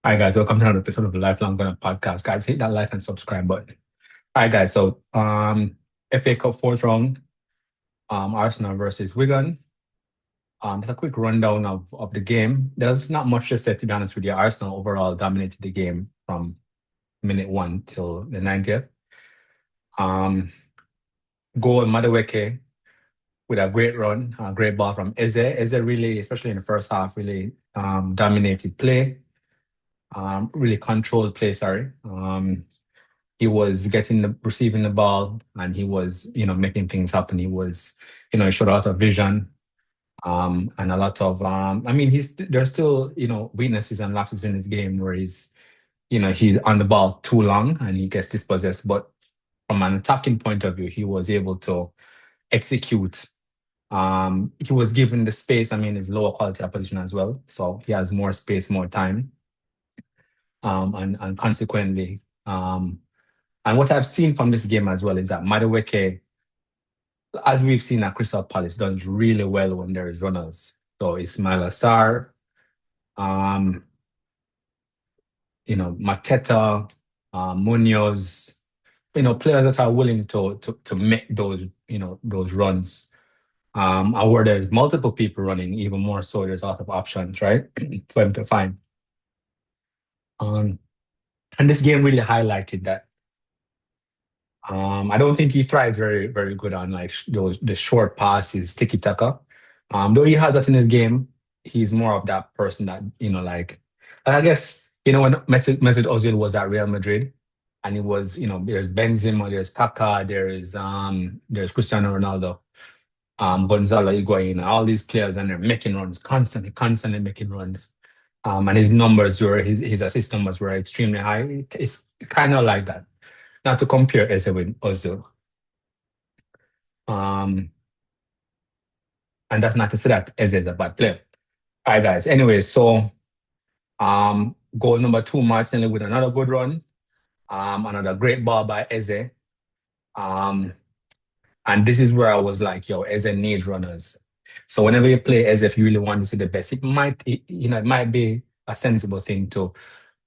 Hi guys, welcome to another episode of the Lifelong Gunner podcast. Guys, hit that like and subscribe button. All right, guys. FA Cup fourth round, Arsenal versus Wigan. Just a quick rundown of the game. There's not much to say, to be honest with you. Arsenal overall dominated the game from minute one till the 90th. Um, Goal Madueke with a great run, a great ball from Eze. Eze really, especially in the first half, really dominated play. Really controlled play. Sorry. He was receiving the ball, and he was, making things happen. He was, he showed a lot of vision, and a lot of, I mean, there's still, weaknesses and lapses in his game where he's on the ball too long and he gets dispossessed. But from an attacking point of view, he was able to execute. He was given the space. I mean, it's lower quality opposition as well, so he has more space, more time, and consequently, and what I've seen from this game as well is that Madueke, as we've seen at Crystal Palace, does really well when there is runners. So Ismail Assar, um, Mateta, Munoz, players that are willing to make those runs. And where there's multiple people running, even more so, there's a lot of options, right? For them to find. Um, and this game really highlighted that. I don't think he thrives very, very good on like those the short passes, tiki taka. Though he has that in his game, he's more of that person that and I guess when Mesut Ozil was at Real Madrid, and it was there's Benzema, there's Kaká, there's Cristiano Ronaldo, Gonzalo Higuain, all these players, and they're making runs constantly, constantly making runs. And his assist numbers were extremely high. It's kind of like that. Not to compare Eze with Ozil. Um, and that's not to say that Eze is a bad player. All right, guys. Anyway, so goal number two, Martinelli with another good run. Another great ball by Eze. Um, and this is where I was like, yo, Eze needs runners. So whenever you play Eze, if you really want to see the best, it might be a sensible thing to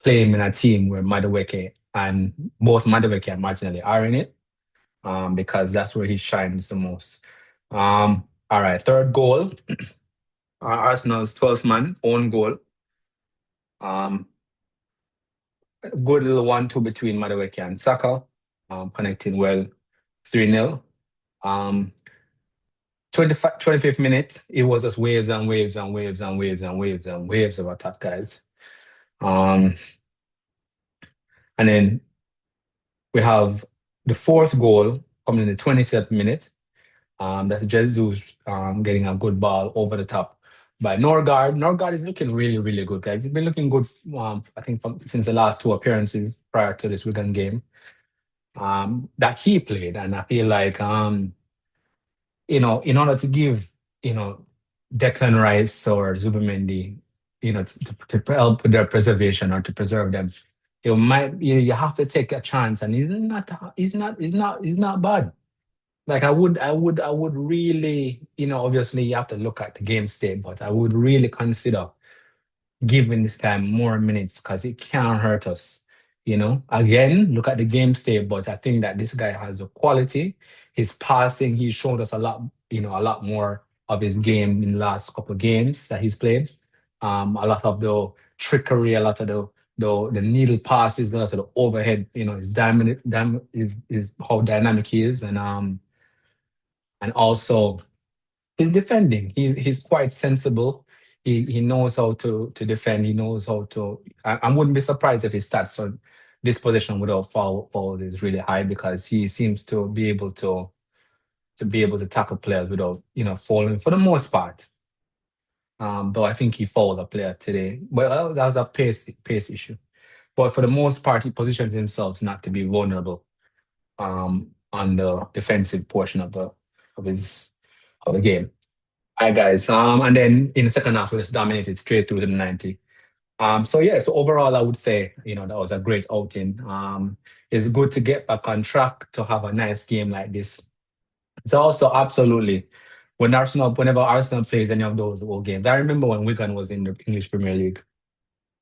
play him in a team where Madueke and both Madueke and Martinelli are in it. Because that's where he shines the most. All right, third goal, Arsenal's 12th man, own goal. Um, Good little 1-2 between Madueke and Saka, connecting well, 3-0. Um, 25th minute, it was just waves and waves and waves and waves and waves and waves of attack, guys. Um, and then we have the fourth goal coming in the 27th minute. That's Jesus getting a good ball over the top by Norgard. Norgard is looking really, really good, guys. He's been looking good, I think, since the last two appearances prior to this Wigan game that he played. And I feel like, in order to give, you know, Declan Rice or Zubimendi, to help with their preservation or to preserve them, you have to take a chance. And he's not bad. Like I would really, obviously you have to look at the game state, but I would really consider giving this guy more minutes because it can't hurt us. Again, look at the game state, but I think that this guy has the quality. His passing, he showed us a lot more of his game in the last couple of games that he's played. A lot of the trickery, a lot of the needle passes, a lot of the overhead, is dynamic, is how dynamic he is, and also his defending. He's quite sensible. He knows how to defend. He knows how to. I wouldn't be surprised if his stats on this position without foul is really high because he seems to be able to tackle players without falling for the most part. Though I think he fouled a player today, but that was a pace issue. But for the most part, he positions himself not to be vulnerable on the defensive portion of the game. Hi guys. And then in the second half, we just dominated straight through to the 90. So yeah, so overall, I would say, that was a great outing. It's good to get back on track to have a nice game like this. It's also absolutely whenever Arsenal plays any of those old games. I remember when Wigan was in the English Premier League.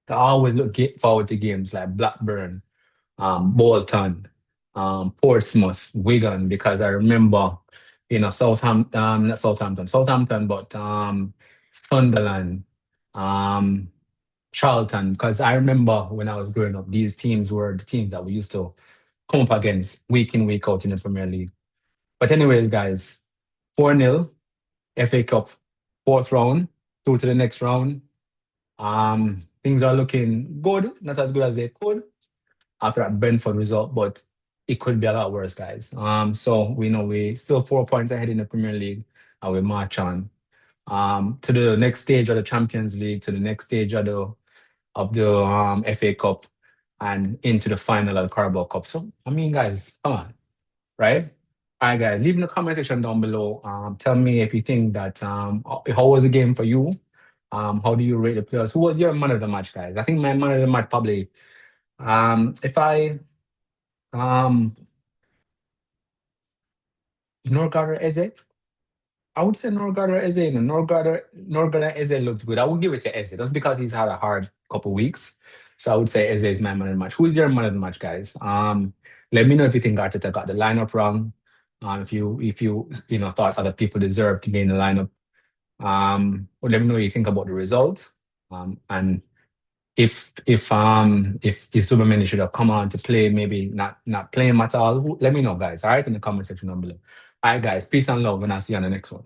I always forward to games like Blackburn, Bolton, Portsmouth, Wigan, because I remember, not Southampton, but Sunderland, um, Charlton, because I remember when I was growing up, these teams were the teams that we used to come up against week in, week out in the Premier League. But anyways, guys, 4-0, FA Cup, fourth round, through to the next round. Things are looking good, not as good as they could after that Brentford result, but it could be a lot worse, guys. So we know we still 4 points ahead in the Premier League, and we march on to the next stage of the Champions League, to the next stage of the FA Cup, and into the final of the Carabao Cup. So I mean, guys, come on, right? All right, guys, leave in the comment section down below. Tell me if you think that how was the game for you? How do you rate the players? Who was your man of the match, guys? I think my man of the match probably if I Norgard Eze, I would say Norgard Eze. Norgard Eze looked good. I would give it to Eze just because he's had a hard couple weeks. So I would say Eze is my man of the match. Who is your man of the match, guys? Let me know if you think Arteta got the lineup wrong. If you thought other people deserved to be in the lineup. Or let me know what you think about the result. And if Superman should have come on to play, maybe not play him at all. Let me know, guys. All right, in the comment section down below. All right, guys. Peace and love, and I'll see you on the next one.